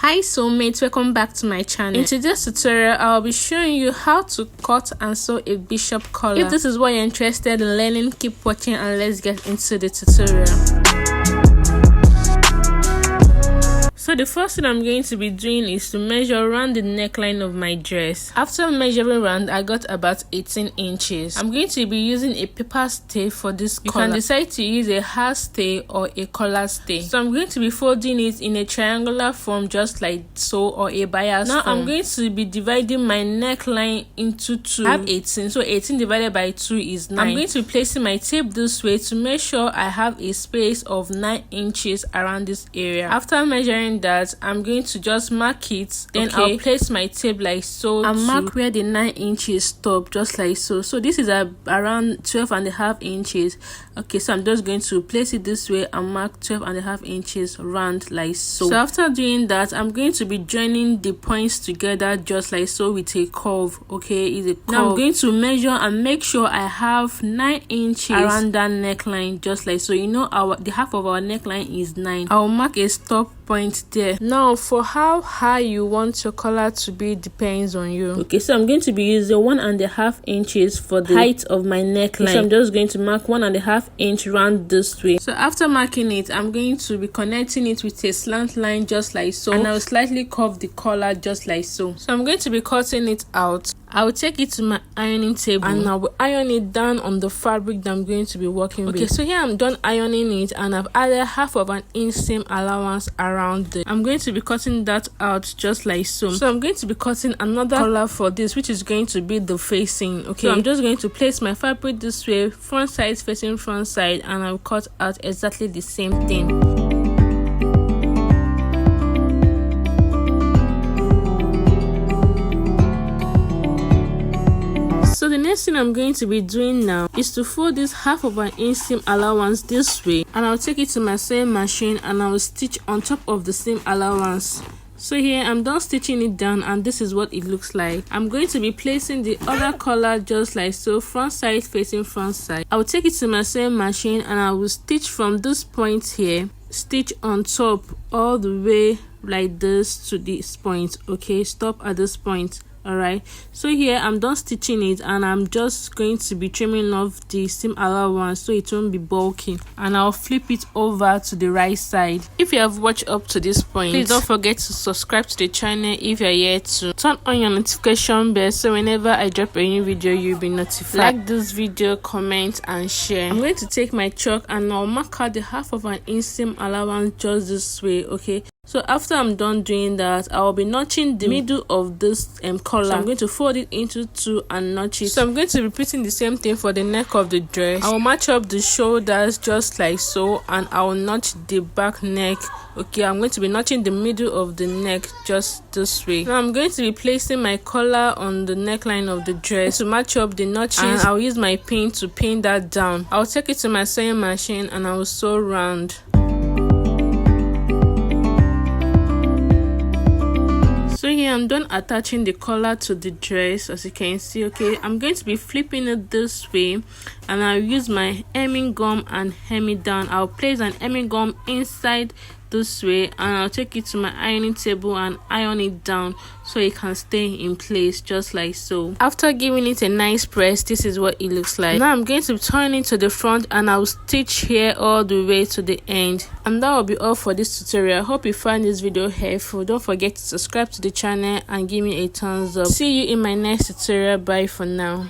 Hi soulmates, welcome back to my channel. In today's tutorial, I'll be showing you how to cut and sew a bishop collar. If this is what you're interested in learning, keep watching and let's get into the tutorial. So the first thing I'm going to be doing is to measure around the neckline of my dress. After measuring around, I got about 18 inches. I'm going to be using a paper stay for this collar. You can decide to use a half stay or a collar stay. So I'm going to be folding it in a triangular form just like so, or a bias form. Now I'm going to be dividing my neckline into two. I have 18, so 18 divided by 2 is 9. I'm going to be placing my tape this way to make sure I have a space of 9 inches around this area. After measuring that, I'm going to just mark it, then I'll place my tape like so and mark where the 9 inches stop, just like so. So this is around 12.5 inches. Okay, so I'm just going to place it this way and mark 12.5 inches round like so. So after doing that, I'm going to be joining the points together just like so with a curve. Okay, is a curve. Now I'm going to measure and make sure I have 9 inches around that neckline, just like so. You know, the half of our neckline is 9. I'll mark a stop point there. Now for how high you want your collar to be depends on you. Okay, so I'm going to be using 1.5 inches for the height of my neckline. So I'm just going to mark 1.5 inch round this way. So after marking it, I'm going to be connecting it with a slant line just like so, and I'll slightly curve the collar just like so. So I'm going to be cutting it out. I will take it to my ironing table and I will iron it down on the fabric that I'm going to be working with. Okay, so here I'm done ironing it and I've added half of an inch seam allowance around it. I'm going to be cutting that out just like so. So I'm going to be cutting another collar for this, which is going to be the facing. Okay, so I'm just going to place my fabric this way, front side facing front side, and I'll cut out exactly the same thing. So the next thing I'm going to be doing now is to fold this half of an inch seam allowance this way, and I'll take it to my sewing machine and I'll stitch on top of the seam allowance. So here I'm done stitching it down and this is what it looks like. I'm going to be placing the other collar just like so, front side facing front side. I will take it to my sewing machine and I will stitch from this point here, stitch on top all the way like this to this point. Okay, stop at this point. Alright, so here I'm done stitching it and I'm just going to be trimming off the seam allowance so it won't be bulky, and I'll flip it over to the right side. If you have watched up to this point, please don't forget to subscribe to the channel if you're here to turn on your notification bell so whenever I drop a new video you'll be notified. Like this video, comment and share. I'm going to take my chalk and I'll mark out the half of an inch seam allowance just this way. Okay, so after I'm done doing that, I will be notching the middle of this collar. So I'm going to fold it into two and notch it. So I'm going to be repeating the same thing for the neck of the dress. I will match up the shoulders just like so, and I will notch the back neck. Okay, I'm going to be notching the middle of the neck just this way. Now I'm going to be placing my collar on the neckline of the dress to match up the notches, and I'll use my pin to pin that down. I'll take it to my sewing machine and I will sew round. So here I'm done attaching the collar to the dress, as you can see. Okay, I'm going to be flipping it this way and I'll use my hemming gum and hem it down. I'll place an hemming gum inside this way and I'll take it to my ironing table and iron it down so it can stay in place just like so. After giving it a nice press, this is what it looks like. Now I'm going to turn it to the front and I'll stitch here all the way to the end, and that will be all for this tutorial. I hope you find this video helpful. Don't forget to subscribe to the channel and give me a thumbs up. See you in my next tutorial. Bye for now.